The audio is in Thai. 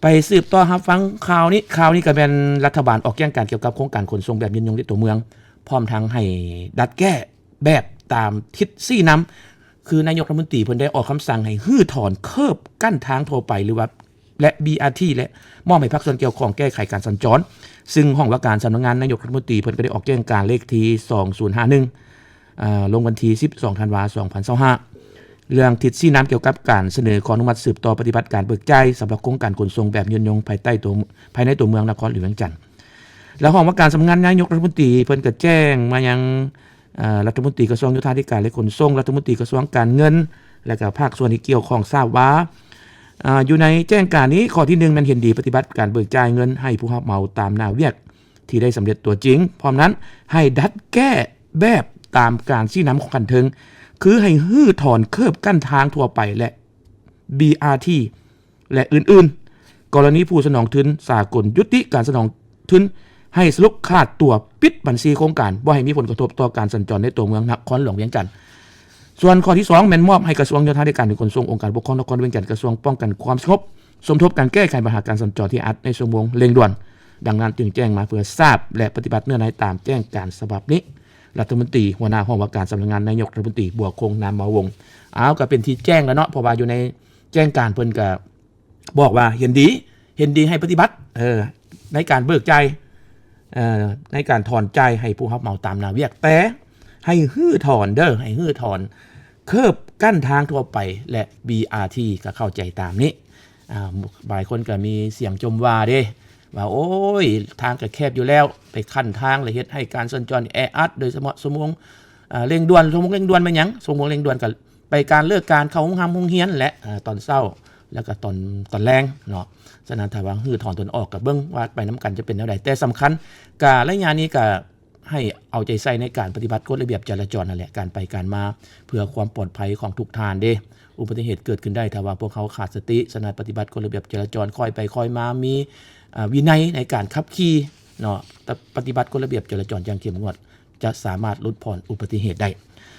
ไปสืบต่อครับฟังข่าวนี้ก็เป็นรัฐบาลออกแจ้งการเกี่ยวกับโครงการขนส่งแบบยืนยงในตัวเมืองพร้อมทั้งให้ดัดแก้แบบตามทิศซี่น้ำคือนายกรัฐมนตรีเพิ่นได้ออกคำสั่งให้ฮื้อถอนเคิบกั้นทางทั่วไปหรือว่าและ BRT และมอบให้ภาคส่วนเกี่ยวข้องแก้ไขการสัญจรซึ่งห้องว่าการสำนักงานนายกรัฐมนตรีเพิ่นก็ได้ออกแจ้งการเลขที่2051ลงวันที่12ธันวาคม2025เรื่องทิศซี่น้ำเกี่ยวกับการเสนอขออนุมัติสืบต่อปฏิบัติการเบิกจ่ายสำหรับโครงการขนส่งแบบยืนยงภายในตัวเมืองนครหลวงเวียงจันทน์แล้วห้องว่าการสำนักงานนายกรัฐมนตรีเพิ่นก็แจ้งมายังรัฐมนตรีกระทรวงโยธาธิการและขนส่งรัฐมนตรีกระทรวงการเงินและก็ภาคส่วนที่เกี่ยวข้องทราบว่าอยู่ในแจ้งการนี้ข้อที่1มันเห็นดีปฏิบัติการเบิกจ่ายเงินให้ผู้รับเหมาตามหน้าเวียกที่ได้สำเร็จตัวจริงพร้อมนั้นให้ดัดแก้แบบตามการชี้นำของกันเทิงคือให้ฮื้อถอนเคิบกั้นทางทั่วไปและ BRT และอื่นๆกรณีผู้สนองทุนสากลยุติการสนองทุนให้สรุปขาดตัวปิดบัญชีโครงการบ่ให้มีผลกระทบต่อการสัญจรในตัวเมืองนครหลวงเวียงจันทน์ส่วนข้อที่2แม่นมอบให้กระทรวงโยธาธิการและขนส่งองค์การปกครองนครเวียงจันทน์กระทรวงป้องกันความสงบสมทบการแก้ไขปัญหาการสัญจรที่อาจในชั่วโมงเร่งด่วนดังนั้นจึงแจ้งมาเพื่อทราบและปฏิบัติเนื้อในตามแจ้งการฉบับนี้รัฐมนตรีหัวหน้าห้องว่าการสำนักงานนายกรัฐมนตรีบัวคงนามวงศ์ก็เป็นที่แจ้งแล้วเนาะเพราะว่าอยู่ในแจ้งการเพิ่นก็บอกว่าเห็นดีให้ปฏิบัติในการเบิกจ่ายในการถอนจ่ายให้ผู้รับเหมาตามหน้าเวียกแต่ให้ฮื้อถอนเคิบกั้นทางทั่วไปและ BRT ก็เข้าใจตามนี้บางคนก็มีเสียงชมว่าเด้ว่าโอ้ยทางก็แคบอยู่แล้วไปขั้นทางเลยเฮ็ดให้การสัญจรแออัดโดยเฉพาะชั่วโมงเร่งด่วนชั่วโมงเร่งด่วนเป็นหยังชั่วโมงเร่งด่วนก็ไปการเลิกการเข้าห้องเรียนและตอนเช้าแล้วก็ตอนแรงเนาะฉะนั้นถ้าว่าฮื้อถอนตนออกก็เบิ่งว่าไปนํกันจะเป็นแนวใดแต่สำคัญก็ระยะนี้ก็ให้เอาใจใส่ในการปฏิบัติกฎระเบียบจราจรนั่นแหละการไปการมาเพื่อความปลอดภัยของทุกท่านเด้อุบัติเหตุเกิดขึ้นได้ถ้าว่าพวกเขาขาดสติสนัดปฏิบัติกฎระเบียบจราจรค่อยไปค่อยมามีวินัยในการขับขี่เนาะปฏิบัติกฎระเบียบจราจรอย่างเข้มงวดจะสามารถลดผ่อนอุบัติเหตุได้